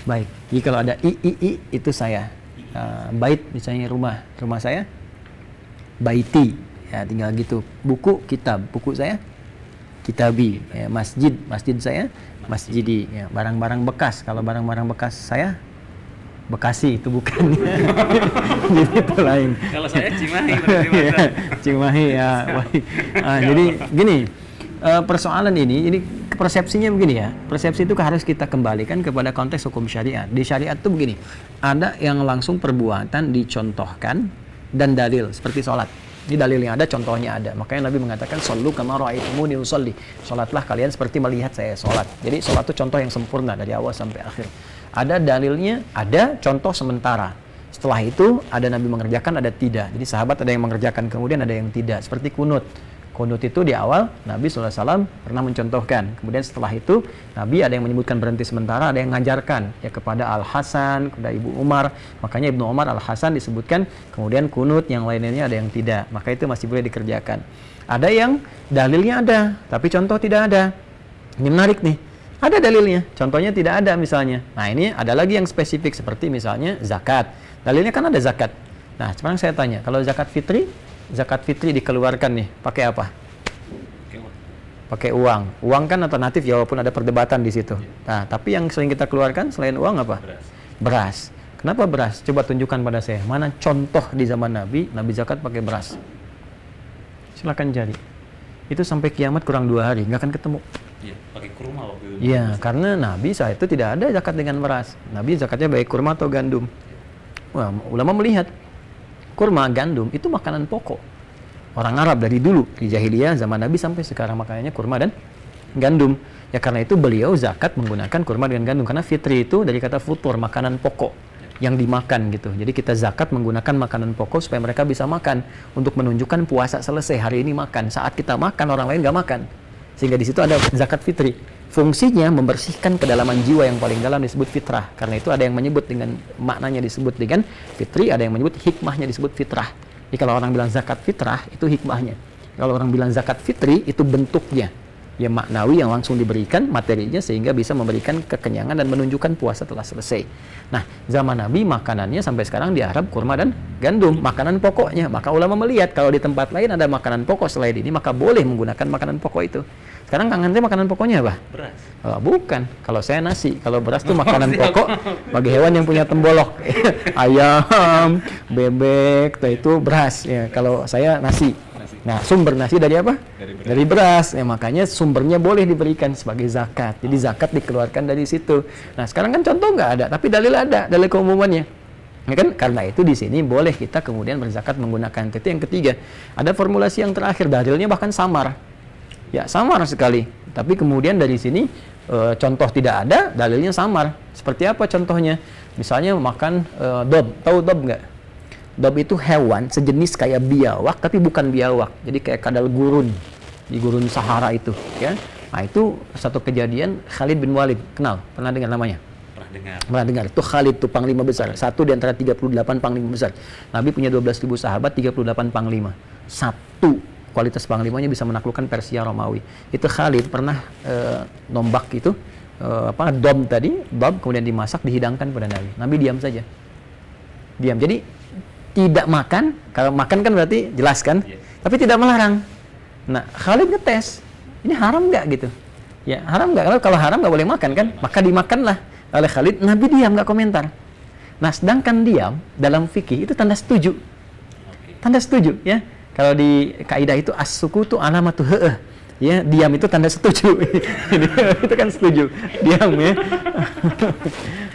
Baik. Jadi kalau ada I itu saya. Bait misalnya rumah saya baiti. Ya tinggal gitu. Buku kitab, buku saya kitabi. Ya, masjid saya masjidi. Ya, barang-barang bekas, kalau barang-barang bekas saya Bekasi itu bukan. Jadi itu lain. Kalau saya Cimahi berarti Mas. Cimahi ya. Baik. Jadi gini, persoalan ini persepsinya begini ya. Persepsi itu harus kita kembalikan kepada konteks hukum syariat. Di syariat itu begini, ada yang langsung perbuatan dicontohkan dan dalil seperti sholat. Ini dalil yang ada, contohnya ada. Makanya Nabi mengatakan, "Shallu kama ra'aitumuni usolli." Sholatlah kalian seperti melihat saya sholat. Jadi sholat itu contoh yang sempurna dari awal sampai akhir. Ada dalilnya, ada contoh sementara. Setelah itu ada Nabi mengerjakan, ada tidak. Jadi sahabat ada yang mengerjakan, kemudian ada yang tidak. Seperti kunut. Kunut itu di awal Nabi SAW pernah mencontohkan. Kemudian setelah itu Nabi ada yang menyebutkan berhenti sementara, ada yang mengajarkan ya kepada Al-Hasan, kepada Ibu Umar. Makanya Ibnu Umar, Al-Hasan disebutkan. Kemudian kunut yang lainnya ada yang tidak. Maka itu masih boleh dikerjakan. Ada yang dalilnya ada, tapi contoh tidak ada. Ini menarik nih. Ada dalilnya, contohnya tidak ada misalnya. Nah ini ada lagi yang spesifik seperti misalnya zakat. Dalilnya kan ada zakat. Nah sekarang saya tanya, kalau zakat fitri dikeluarkan nih, pakai apa? Pakai uang. Uang kan alternatif ya, walaupun ada perdebatan di situ. Nah tapi yang sering kita keluarkan selain uang apa? Beras. Kenapa beras? Coba tunjukkan pada saya. Mana contoh di zaman Nabi zakat pakai beras? Silakan cari. Itu sampai kiamat kurang 2 hari, nggak akan ketemu. Iya, pakai kurma waktu itu. Iya, karena Nabi saat itu tidak ada zakat dengan beras. Nabi zakatnya baik kurma atau gandum. Wah, ulama melihat kurma, gandum itu makanan pokok. Orang Arab dari dulu di jahiliyah zaman Nabi sampai sekarang makanannya kurma dan gandum. Ya karena itu beliau zakat menggunakan kurma dengan gandum karena fitri itu dari kata futur, makanan pokok yang dimakan gitu. Jadi kita zakat menggunakan makanan pokok supaya mereka bisa makan untuk menunjukkan puasa selesai, hari ini makan. Saat kita makan orang lain nggak makan. Sehingga di situ ada zakat fitri. Fungsinya membersihkan kedalaman jiwa yang paling dalam disebut fitrah. Karena itu ada yang menyebut dengan maknanya disebut dengan fitri, ada yang menyebut hikmahnya disebut fitrah. Jadi kalau orang bilang zakat fitrah itu hikmahnya. Kalau orang bilang zakat fitri itu bentuknya. Ya maknawi yang langsung diberikan materinya sehingga bisa memberikan kekenyangan dan menunjukkan puasa telah selesai. Nah, zaman Nabi makanannya sampai sekarang di Arab kurma dan gandum, makanan pokoknya. Maka ulama melihat kalau di tempat lain ada makanan pokok selain ini, maka boleh menggunakan makanan pokok itu. Sekarang Kang Andre makanan pokoknya apa? Beras. Oh, bukan. Kalau saya nasi. Kalau beras itu makanan pokok bagi hewan yang punya tembolok. Ayam, bebek, itu beras. Ya, kalau saya nasi. Nah, sumber nasi dari apa? Dari beras. Ya, makanya sumbernya boleh diberikan sebagai zakat. Jadi zakat dikeluarkan dari situ. Nah, sekarang kan contoh nggak ada, tapi dalil ada, dalil keumumannya. Ya kan? Karena itu di sini boleh kita kemudian berzakat menggunakan itu. Yang ketiga, ada formulasi yang terakhir, dalilnya bahkan samar. Ya, samar sekali. Tapi kemudian dari sini contoh tidak ada, dalilnya samar. Seperti apa contohnya? Misalnya makan dob. Tahu dob nggak? Dob itu hewan sejenis kayak biawak tapi bukan biawak. Jadi kayak kadal gurun di gurun Sahara itu, ya. Nah, itu satu kejadian Khalid bin Walid. Kenal? Pernah dengar namanya? Pernah dengar. Itu Khalid, itu panglima besar. Satu di antara 38 panglima besar. Nabi punya 12.000 sahabat, 38 panglima. Satu kualitas panglimanya bisa menaklukkan Persia Romawi. Itu Khalid pernah nombak itu dob tadi, dob kemudian dimasak, dihidangkan pada Nabi. Nabi diam saja. Diam. Jadi tidak makan, kalau makan kan berarti jelas kan, tapi tidak melarang. Nah, Khalid ngetes, ini haram nggak gitu? Ya haram nggak? Kalau haram nggak boleh makan kan, maka dimakanlah oleh Khalid. Nabi diam, nggak komentar. Nah, sedangkan diam dalam fikih itu tanda setuju, tanda setuju ya. Kalau di kaidah itu as-sukutu alamatu he'eh, ya diam itu tanda setuju. Itu kan setuju, diam ya.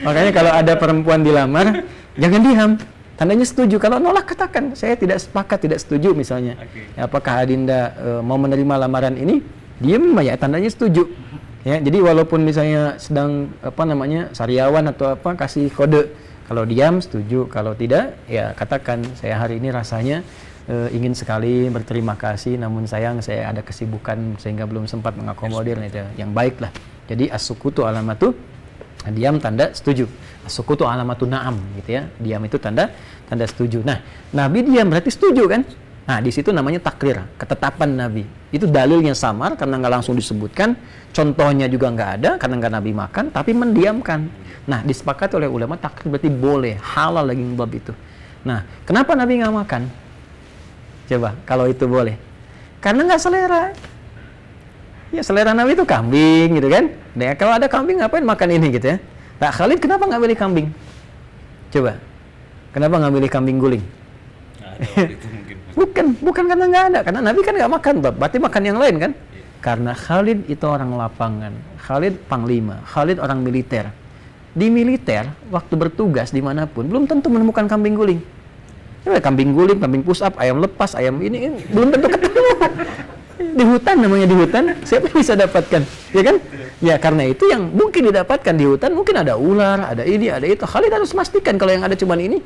Makanya kalau ada perempuan dilamar, jangan diam. Tandanya setuju. Kalau nolak katakan saya tidak sepakat, tidak setuju misalnya. Apakah Adinda mau menerima lamaran ini? Diam ya, tandanya setuju. Ya, jadi walaupun misalnya sedang sariawan atau kasih kode. Kalau diam setuju, kalau tidak ya katakan saya hari ini rasanya ingin sekali berterima kasih, namun sayang saya ada kesibukan sehingga belum sempat mengakomodir itu. Yang baik lah. Jadi as-sukutu alamatu Nah, diam tanda setuju. As-sukutu alamatun na'am gitu ya. Diam itu tanda setuju. Nah, Nabi diam berarti setuju kan? Nah, di situ namanya takrir, ketetapan Nabi. Itu dalilnya samar karena nggak langsung disebutkan, contohnya juga nggak ada karena nggak Nabi makan, tapi mendiamkan. Nah, disepakati oleh ulama takrir berarti boleh, halal lagi bab itu. Nah, kenapa Nabi nggak makan? Coba, kalau itu boleh. Karena nggak selera. Ya, selera Nabi itu kambing gitu kan. Nah, kalau ada kambing ngapain makan ini gitu ya. Nah, Khalid kenapa nggak milih kambing? Coba. Kenapa nggak milih kambing guling? Bukan karena nggak ada. Karena Nabi kan nggak makan, berarti makan yang lain kan? Karena Khalid itu orang lapangan. Khalid panglima. Khalid orang militer. Di militer, waktu bertugas dimanapun, belum tentu menemukan kambing guling. Ya, kambing guling, kambing push up, ayam lepas, ayam ini belum tentu ketemu. Di hutan namanya, di hutan siapa yang bisa dapatkan, ya kan? Ya karena itu yang mungkin didapatkan di hutan mungkin ada ular, ada ini, ada itu. Khalid harus memastikan kalau yang ada cuman ini.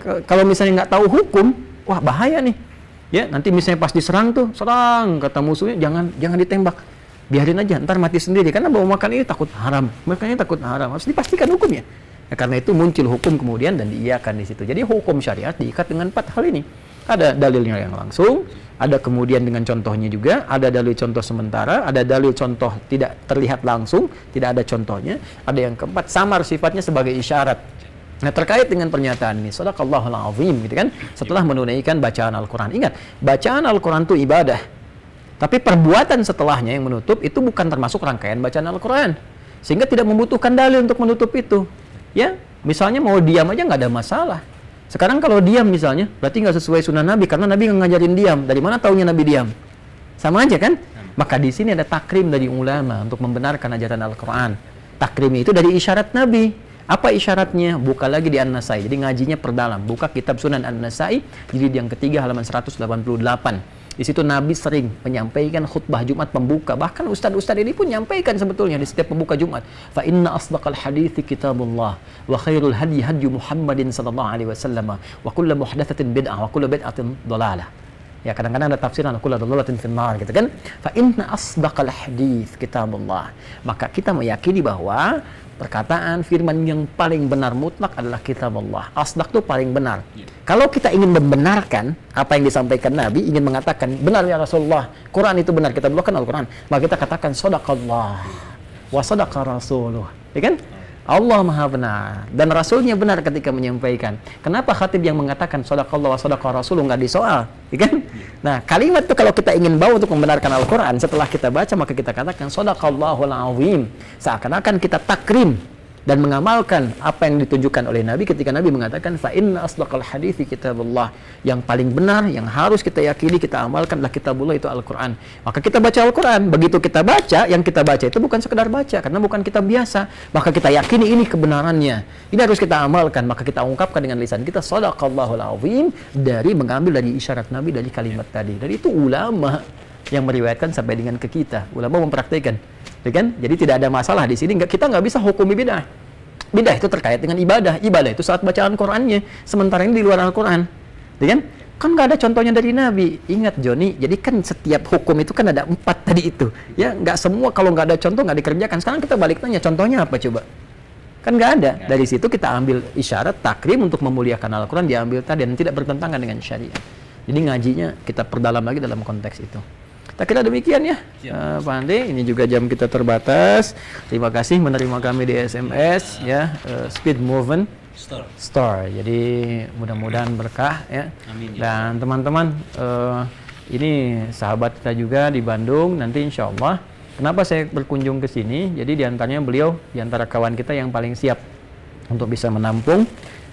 Kalau misalnya nggak tahu hukum, wah bahaya nih. Ya nanti misalnya pas diserang tuh, serang kata musuhnya jangan ditembak, biarin aja, ntar mati sendiri karena bawa makan ini takut haram, makanya takut haram harus dipastikan hukumnya. Ya, karena itu muncul hukum kemudian dan diiyakan di situ. Jadi hukum syariat diikat dengan 4 hal ini. Ada dalilnya yang langsung, ada kemudian dengan contohnya juga, ada dalil contoh sementara, ada dalil contoh tidak terlihat langsung, tidak ada contohnya, ada yang keempat samar sifatnya sebagai isyarat. Nah, terkait dengan pernyataan ini, shadaqallahul azim gitu kan, setelah menunaikan bacaan Al-Qur'an. Ingat, bacaan Al-Qur'an itu ibadah. Tapi perbuatan setelahnya yang menutup itu bukan termasuk rangkaian bacaan Al-Qur'an. Sehingga tidak membutuhkan dalil untuk menutup itu. Ya, misalnya mau diam aja nggak ada masalah. Sekarang kalau diam misalnya, berarti nggak sesuai sunnah Nabi karena Nabi nggak ngajarin diam. Dari mana taunya Nabi diam? Sama aja kan? Maka di sini ada takrim dari ulama untuk membenarkan ajaran Al-Qur'an. Takrim itu dari isyarat Nabi. Apa isyaratnya? Buka lagi di An-Nasai. Jadi ngajinya perdalam. Buka kitab Sunan An-Nasai, jilid yang ketiga halaman 188. Di situ Nabi sering menyampaikan khutbah Jumat pembuka. Bahkan ustaz-ustaz ini pun menyampaikan sebetulnya di setiap pembuka Jumat. Fa inna asdaqal hadithi kitabullah wa khairul hadyi hadyu Muhammadin sallallahu alaihi wasallam wa kullu muhdatsatin bid'ah wa kullu bid'atin dhalalah. Ya kadang-kadang ada tafsiran kullu dhalalatin finnar gitu kan. Fa inna asdaqal hadits kitabullah. Maka kita meyakini bahwa perkataan firman yang paling benar mutlak adalah kitab Allah. Asdaq itu paling benar. Kalau kita ingin membenarkan apa yang disampaikan Nabi, ingin mengatakan benar ya Rasulullah, Quran itu benar, kita belokkan Al-Quran, maka kita katakan sadaqallah wa sadaqa rasuluh. Ya kan? Allah Maha benar dan Rasulnya benar ketika menyampaikan. Kenapa khatib yang mengatakan sadaqallah wa sadaqa rasuluh nggak disoal? Ya kan? Nah, kalimat itu kalau kita ingin bawa untuk membenarkan Al-Quran, setelah kita baca maka kita katakan sadaqallahul azim. Seakan-akan kita takrim dan mengamalkan apa yang ditunjukkan oleh Nabi ketika Nabi mengatakan fa inna asdaqal hadithi kitabullah. Yang paling benar, yang harus kita yakini, kita amalkan adalah kitabullah, itu Al-Quran. Maka kita baca Al-Quran, begitu kita baca, yang kita baca itu bukan sekedar baca karena bukan kitab biasa, maka kita yakini ini kebenarannya, ini harus kita amalkan, maka kita ungkapkan dengan lisan kita sadaqallahul azim, dari mengambil dari isyarat Nabi, dari kalimat tadi. Dan itu ulama yang meriwayatkan sampai dengan ke kita, ulama mempraktikkan. Ya kan? Jadi tidak ada masalah di sini. Kita nggak bisa hukumi bidah. Bidah itu terkait dengan ibadah. Ibadah itu saat bacaan Qur'annya. Sementara ini di luar Al-Quran. Ya kan? Kan nggak ada contohnya dari Nabi. Ingat Joni, jadi kan setiap hukum itu kan ada 4 tadi itu. Ya, nggak semua kalau nggak ada contoh nggak dikerjakan. Sekarang kita balik tanya, contohnya apa coba? Kan nggak ada. Dari situ kita ambil isyarat takrim untuk memuliakan Al-Quran, diambil tadi dan tidak bertentangan dengan syariat. Jadi ngajinya kita perdalam lagi dalam konteks itu. Tak kira demikian ya, Pak Andi. Ini juga jam kita terbatas. Terima kasih menerima kami di SMS ya, Speed Movement Store. Jadi mudah-mudahan berkah ya. Amin, ya. Dan teman-teman, ini sahabat kita juga di Bandung. Nanti insya Allah, kenapa saya berkunjung ke sini? Jadi diantaranya beliau, diantara kawan kita yang paling siap untuk bisa menampung.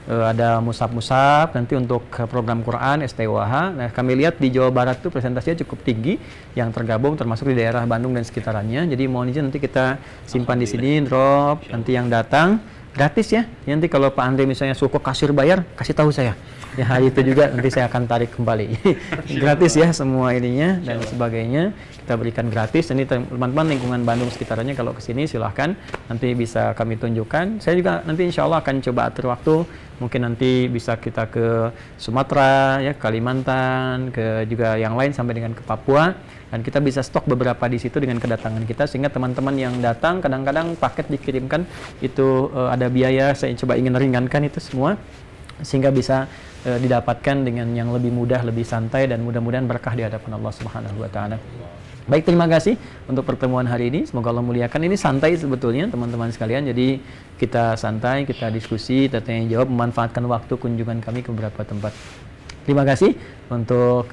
Ada musab-musab nanti untuk program Quran STWH. Nah, kami lihat di Jawa Barat itu presentasinya cukup tinggi yang tergabung, termasuk di daerah Bandung dan sekitarannya. Jadi mohon izin nanti kita simpan di sini, drop nanti yang datang gratis ya. Nanti kalau Pak Andre misalnya suku kasir bayar, kasih tahu saya. Ya hari itu juga nanti saya akan tarik kembali. Gratis ya semua ininya dan sebagainya. Kita berikan gratis. Ini teman-teman lingkungan Bandung sekitarannya kalau ke sini silahkan nanti bisa kami tunjukkan. Saya juga nanti insya Allah akan coba atur waktu mungkin nanti bisa kita ke Sumatera, ya, Kalimantan, ke juga yang lain sampai dengan ke Papua, dan kita bisa stok beberapa di situ dengan kedatangan kita, sehingga teman-teman yang datang kadang-kadang paket dikirimkan itu ada biaya, saya coba ingin ringankan itu semua sehingga bisa didapatkan dengan yang lebih mudah, lebih santai, dan mudah-mudahan berkah di hadapan Allah Subhanahu wa taala. Baik, terima kasih untuk pertemuan hari ini. Semoga Allah muliakan. Ini santai sebetulnya teman-teman sekalian. Jadi kita santai, kita diskusi, kita tanya jawab, memanfaatkan waktu kunjungan kami ke beberapa tempat. Terima kasih untuk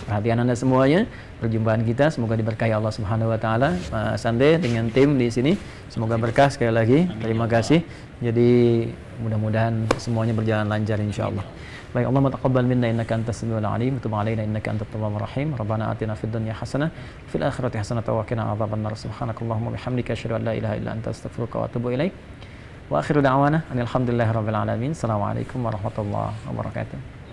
perhatian Anda semuanya. Perjumpaan kita semoga diberkahi Allah Subhanahu wa taala. Mas Ande dengan tim di sini semoga berkah sekali lagi. Terima kasih. Jadi mudah-mudahan semuanya berjalan lancar insyaallah. Baik, Allahumma taqabbal minna innaka antas samiul alim wa tub alaina innaka antat tawwabur rahim. Rabbana atina fid dunya hasanah fil akhirati hasanah wa qina adzabannar. Subhanakallahumma bihamdika asyhadu an la ilaha illa anta astaghfiruka wa atubu ilaik. Wa akhiru da'wana alhamdulillahirabbil alamin. Assalamualaikum warahmatullahi wabarakatuh.